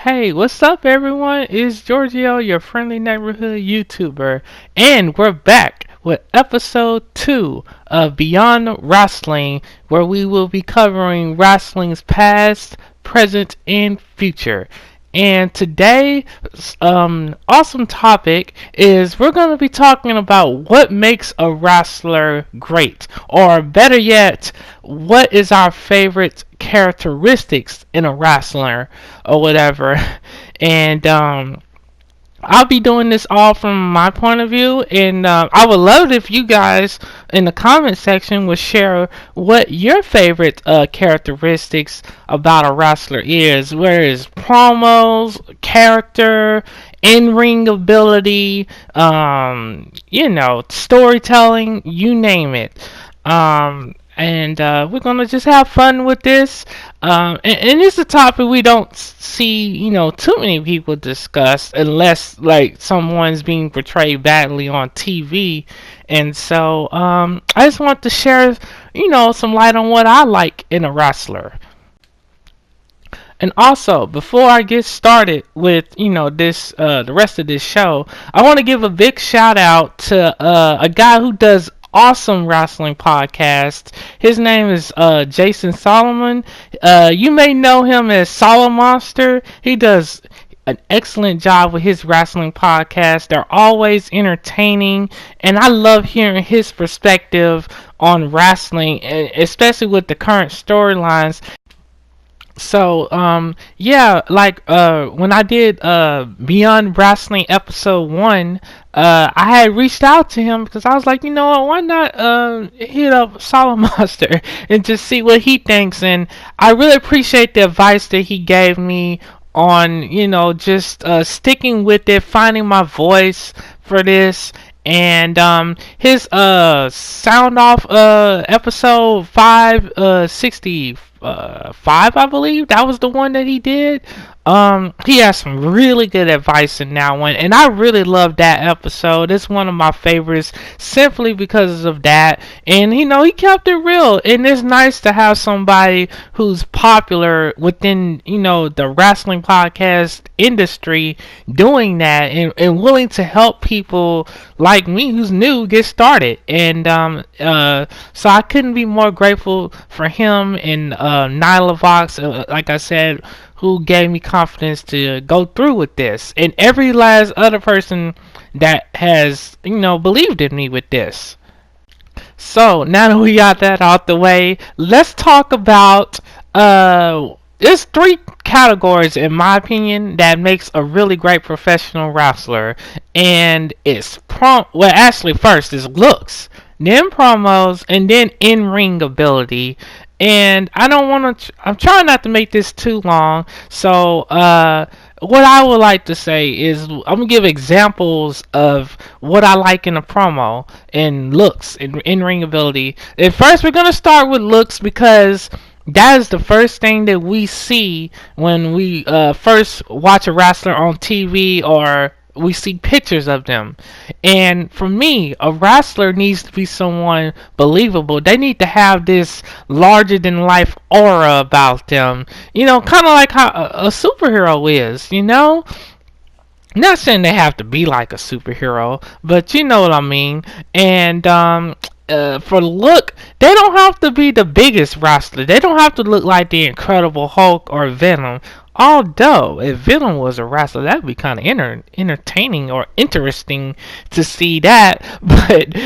Hey, what's up, everyone? It's Giorgio, your friendly neighborhood YouTuber, and we're back with episode 2 of Beyond Wrestling, where we will be covering wrestling's past, present, and future. And today's awesome topic is we're going to be talking about what makes a wrestler great, or better yet, what is our favorite characteristics in a wrestler or whatever. And I'll be doing this all from my point of view, and I would love it if you guys in the comment section would share what your favorite characteristics about a wrestler is. Where is promos, character, in-ring ability, storytelling, you name it. And we're gonna just have fun with this. And it's a topic we don't see, too many people discuss unless like someone's being portrayed badly on TV. And so I just want to share, some light on what I like in a wrestler. And also, before I get started with the rest of this show, I want to give a big shout out to a guy who does awesome wrestling podcast. His name is Jason Solomon. You may know him as Solomonster. He does an excellent job with his wrestling podcast. They're always entertaining, and I love hearing his perspective on wrestling, especially with the current storylines. So, when I did Beyond Wrestling episode 1, I had reached out to him because I was like, you know what, why not hit up Solid Monster and just see what he thinks. And I really appreciate the advice that he gave me on, just sticking with it, finding my voice for this. And his sound off episode 560 5, I believe that was the one that he did. He has some really good advice in that one, and I really love that episode. It's one of my favorites simply because of that. And he kept it real, and it's nice to have somebody who's popular within the wrestling podcast industry doing that, and willing to help people like me who's new get started. And so I couldn't be more grateful for him and Nyla Vox, like I said, who gave me confidence to go through with this, and every last other person that has believed in me with this. So now that we got that out the way, let's talk about there's 3 categories in my opinion that makes a really great professional wrestler, and it's first is looks, then promos, and then in-ring ability. And I'm trying not to make this too long, so what I would like to say is I'm going to give examples of what I like in a promo and looks and in-ring ability. And first we're going to start with looks because that is the first thing that we see when we first watch a wrestler on TV or we see pictures of them. And for me, a wrestler needs to be someone believable. They need to have this larger than life aura about them. Kind of like how a superhero is, Not saying they have to be like a superhero, but you know what I mean. And for look, they don't have to be the biggest wrestler. They don't have to look like the Incredible Hulk or Venom. Although, if Venom was a wrestler, that would be kind of entertaining or interesting to see that. But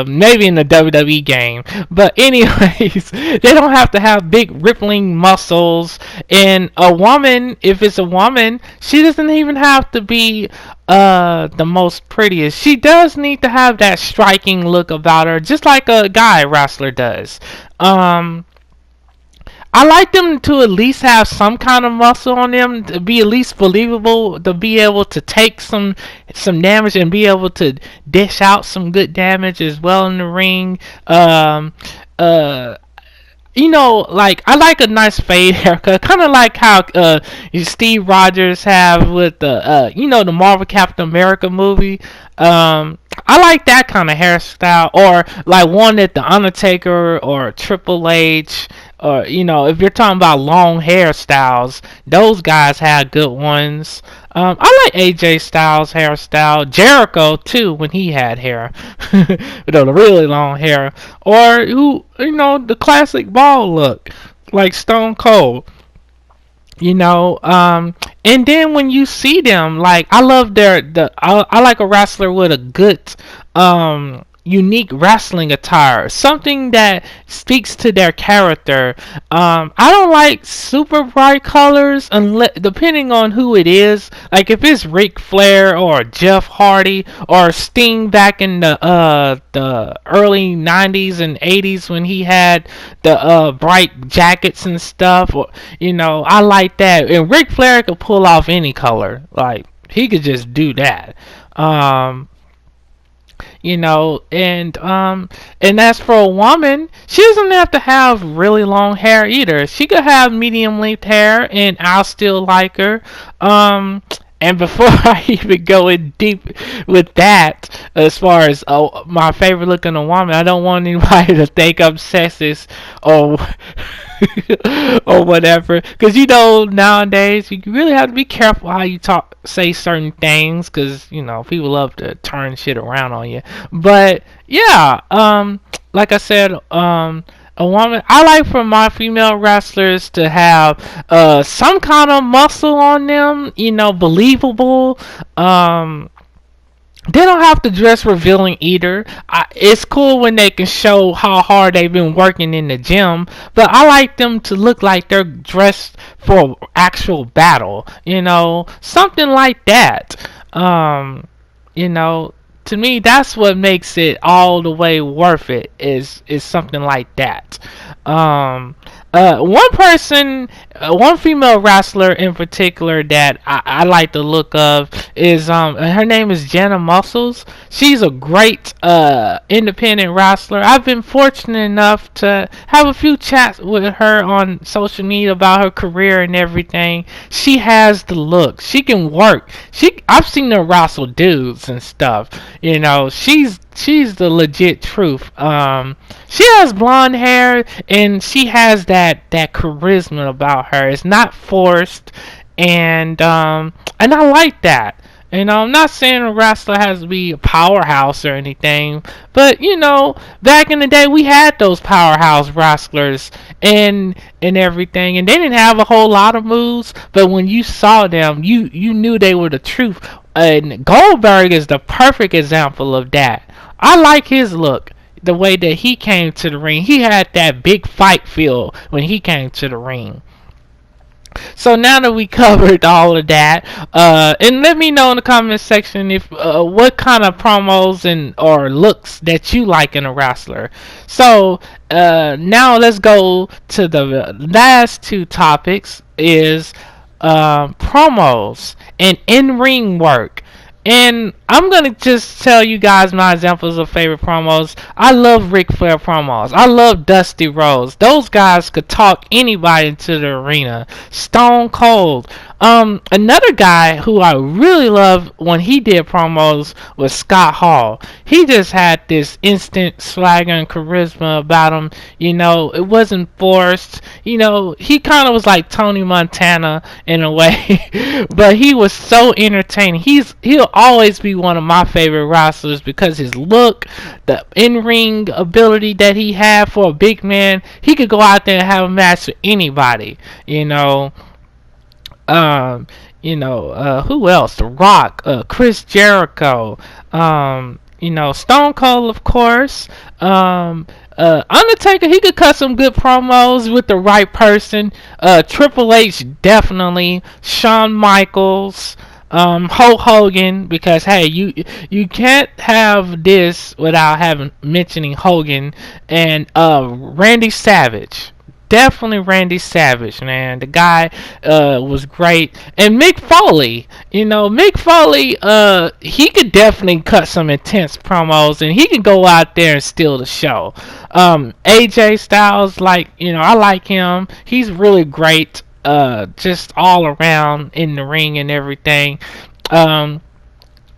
maybe in the WWE game. But anyways, they don't have to have big rippling muscles. And a woman, if it's a woman, she doesn't even have to be the most prettiest. She does need to have that striking look about her, just like a guy wrestler does. I like them to at least have some kind of muscle on them, to be at least believable, to be able to take some damage and be able to dish out some good damage as well in the ring. Like I like a nice fade haircut, kind of like how Steve Rogers have with the Marvel Captain America movie. I like that kind of hairstyle, or like one that the Undertaker or Triple H or if you're talking about long hairstyles, those guys had good ones. I like AJ Styles' hairstyle, Jericho too when he had hair, the really long hair, or the classic bald look like Stone Cold. And then when you see them, like I love I like a wrestler with a good unique wrestling attire, something that speaks to their character. I don't like super bright colors unless, depending on who it is. Like if it's Ric Flair or Jeff Hardy or Sting back in the early '90s and '80s when he had the bright jackets and stuff. Or, I like that. And Ric Flair could pull off any color. Like he could just do that. And as for a woman, she doesn't have to have really long hair either. She could have medium length hair and I'll still like her. And before I even go in deep with that, as far as my favorite look in a woman, I don't want anybody to think I'm sexist or or whatever. Because nowadays you really have to be careful how you say certain things. Because people love to turn shit around on you. But yeah, like I said, a woman. I like for my female wrestlers to have some kind of muscle on them, believable. They don't have to dress revealing either. It's cool when they can show how hard they've been working in the gym, but I like them to look like they're dressed for actual battle. Something like that. You know, to me, that's what makes it all the way worth it. Is something like that. One person, one female wrestler in particular that I like the look of is her name is Jenna Muscles. She's a great independent wrestler. I've been fortunate enough to have a few chats with her on social media about her career and everything. She has the look. She can work. I've seen her wrestle dudes and stuff. She's the legit truth. She has blonde hair and she has that charisma about her. It's not forced, and I like that. I'm not saying a wrestler has to be a powerhouse or anything, but back in the day we had those powerhouse wrestlers and everything, and they didn't have a whole lot of moves, but when you saw them, you knew they were the truth. And Goldberg is the perfect example of that. I like his look, the way that he came to the ring. He had that big fight feel when he came to the ring. So now that we covered all of that, and let me know in the comment section if what kind of promos and or looks that you like in a wrestler. So now let's go to the last two topics: is promos and in-ring work. And I'm going to just tell you guys my examples of favorite promos. I love Ric Flair promos. I love Dusty Rhodes. Those guys could talk anybody into the arena. Stone Cold. Another guy who I really loved when he did promos was Scott Hall. He just had this instant swagger and charisma about him. It wasn't forced. He kind of was like Tony Montana in a way, but he was so entertaining. He'll always be one of my favorite wrestlers because his look, the in-ring ability that he had for a big man. He could go out there and have a match with anybody. Who else? The Rock, Chris Jericho, Stone Cold, of course. Undertaker, he could cut some good promos with the right person. Triple H, definitely. Shawn Michaels. Hulk Hogan, because hey, you can't have this without mentioning Hogan. And Randy Savage. Definitely Randy Savage, man. The guy was great. And Mick Foley. Mick Foley, he could definitely cut some intense promos, and he can go out there and steal the show. AJ Styles, I like him. He's really great. Just all around in the ring and everything.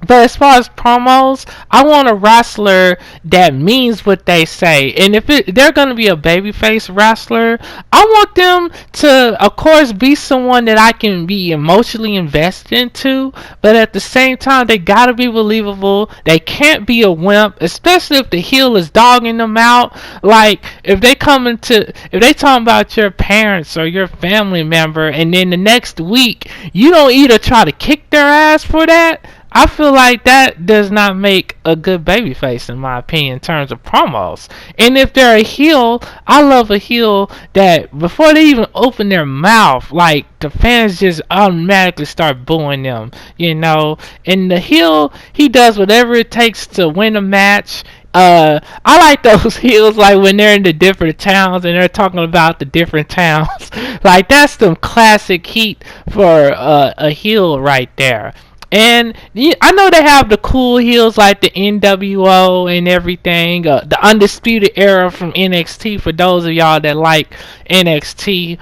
But as far as promos, I want a wrestler that means what they say. And if they're going to be a babyface wrestler, I want them to, of course, be someone that I can be emotionally invested into. But at the same time, they got to be believable. They can't be a wimp, especially if the heel is dogging them out. Like, if they talking about your parents or your family member, and then the next week, you don't either try to kick their ass for that. I feel like that does not make a good babyface, in my opinion, in terms of promos. And if they're a heel, I love a heel that before they even open their mouth, like, the fans just automatically start booing them, you know. And the heel, he does whatever it takes to win a match. I like those heels, like when they're in the different towns and they're talking about the different towns. Like, that's some classic heat for a heel right there. And I know they have the cool heels like the NWO and everything, the Undisputed Era from NXT for those of y'all that like NXT.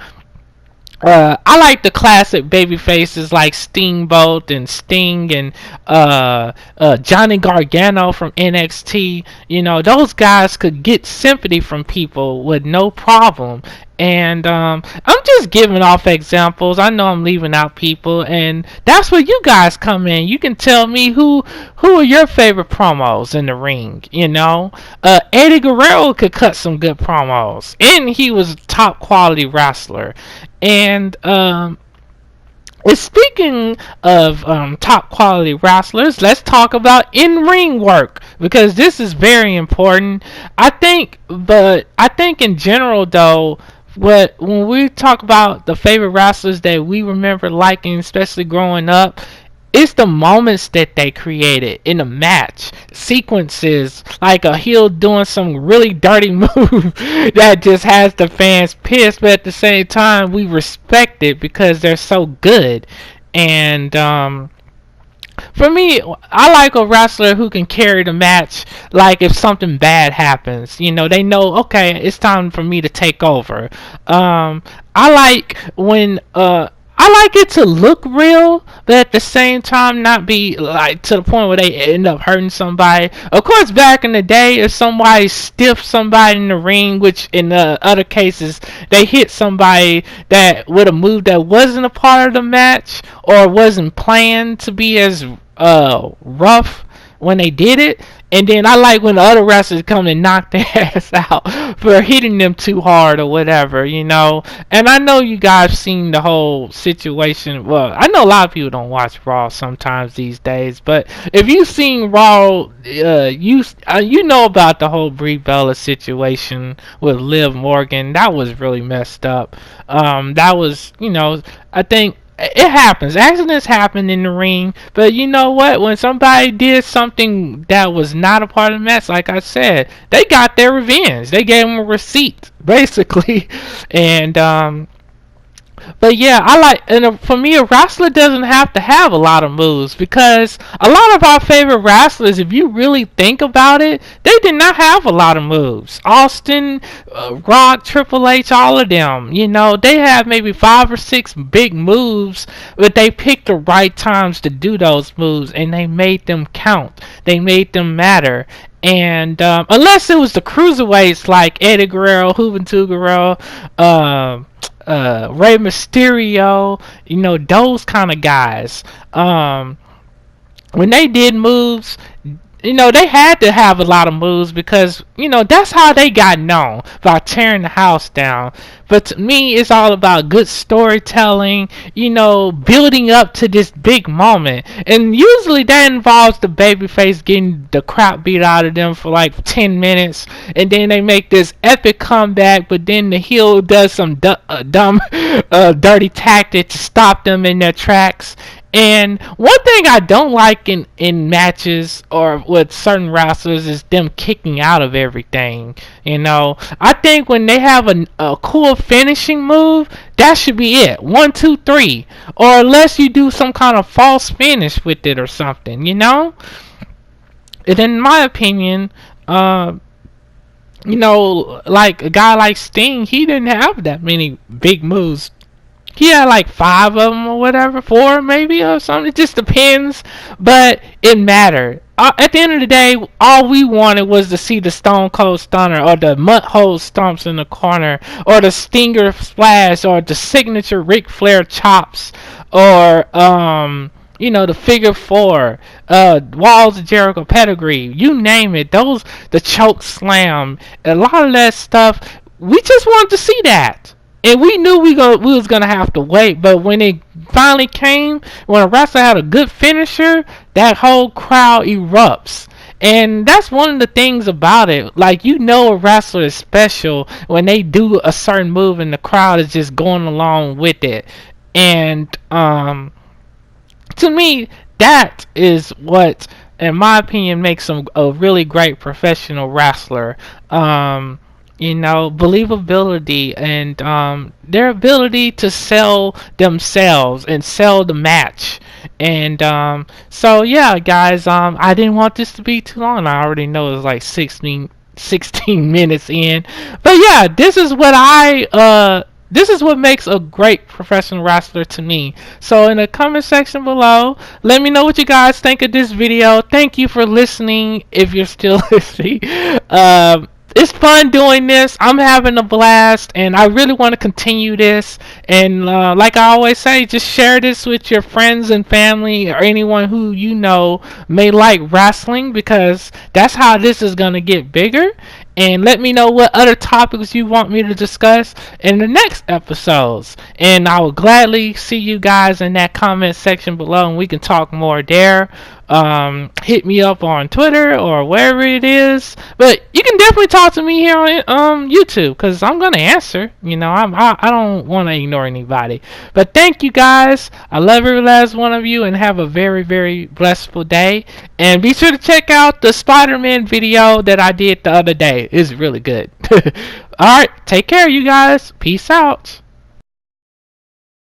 I like the classic baby faces like Steamboat and Sting and Johnny Gargano from NXT. You know, those guys could get sympathy from people with no problem. And I'm just giving off examples. I know I'm leaving out people, and that's where you guys come in. You can tell me who are your favorite promos in the ring. You know, Eddie Guerrero could cut some good promos, and he was a top quality wrestler. And speaking of top quality wrestlers, let's talk about in-ring work, because this is very important. I think in general though, when we talk about the favorite wrestlers that we remember liking, especially growing up, it's the moments that they created in a match, sequences, like a heel doing some really dirty move that just has the fans pissed, but at the same time we respect it because they're so good. And for me, I like a wrestler who can carry the match. Like if something bad happens, you know, they know, okay, it's time for me to take over. I like when I like it to look real, but at the same time not be like to the point where they end up hurting somebody. Of course, back in the day, if somebody stiffed somebody in the ring, which in other cases they hit somebody that with a move that wasn't a part of the match or wasn't planned to be as rough when they did it. And then I like when the other wrestlers come and knock their ass out for hitting them too hard or whatever, you know. And I know you guys seen the whole situation. Well, I know a lot of people don't watch Raw sometimes these days, but if you've seen Raw, you know about the whole Brie Bella situation with Liv Morgan. That was really messed up. That was, you know, I think it happens. Accidents happen in the ring, but you know what? When somebody did something that was not a part of the match, like I said, they got their revenge. They gave them a receipt, basically. And but yeah, I like, and for me, a wrestler doesn't have to have a lot of moves, because a lot of our favorite wrestlers, if you really think about it, they did not have a lot of moves. Austin, Rock, Triple H, all of them, you know, they have maybe 5 or 6 big moves, but they picked the right times to do those moves, and they made them count. They made them matter. And unless it was the cruiserweights like Eddie Guerrero, Juventud Guerrero, Rey Mysterio, you know, those kind of guys. When they did moves, you know, they had to have a lot of moves because, you know, that's how they got known, by tearing the house down. But to me, it's all about good storytelling, you know, building up to this big moment. And usually that involves the babyface getting the crap beat out of them for like 10 minutes. And then they make this epic comeback, but then the heel does some dumb, dirty tactic to stop them in their tracks. And one thing I don't like in matches or with certain wrestlers is them kicking out of everything. You know, I think when they have a cool finishing move, that should be it. 1, 2, 3. Or unless you do some kind of false finish with it or something, you know? And in my opinion, you know, like a guy like Sting, he didn't have that many big moves. He had like 5 of them or whatever, 4 maybe or something. It just depends, but it mattered. At the end of the day, all we wanted was to see the Stone Cold Stunner or the Mud Hole Stomps in the corner or the Stinger Splash or the signature Ric Flair chops or the figure four, Walls of Jericho pedigree, you name it. Those, the choke slam, a lot of that stuff. We just wanted to see that, and we knew we was gonna have to wait. But when it finally came, when a wrestler had a good finisher, that whole crowd erupts. And that's one of the things about it. Like, a wrestler is special when they do a certain move and the crowd is just going along with it. And to me, that is what, in my opinion, makes them a really great professional wrestler. Believability and their ability to sell themselves and sell the match. And so yeah, guys, I didn't want this to be too long. I already know it's like 16 minutes in, but yeah, this is what makes a great professional wrestler to me. So in the comment section below, let me know what you guys think of this video. Thank you for listening, if you're still listening. It's fun doing this. I'm having a blast, and I really want to continue this. And like I always say, just share this with your friends and family or anyone who may like wrestling, because that's how this is going to get bigger. And let me know what other topics you want me to discuss in the next episodes. And I will gladly see you guys in that comment section below, and we can talk more there. Hit me up on Twitter or wherever it is. But you can definitely talk to me here on YouTube, because I'm going to answer. I don't want to ignore anybody. But thank you guys. I love every last one of you, and have a very, very blissful day. And be sure to check out the Spider-Man video that I did the other day. It's really good. Alright, take care, you guys. Peace out.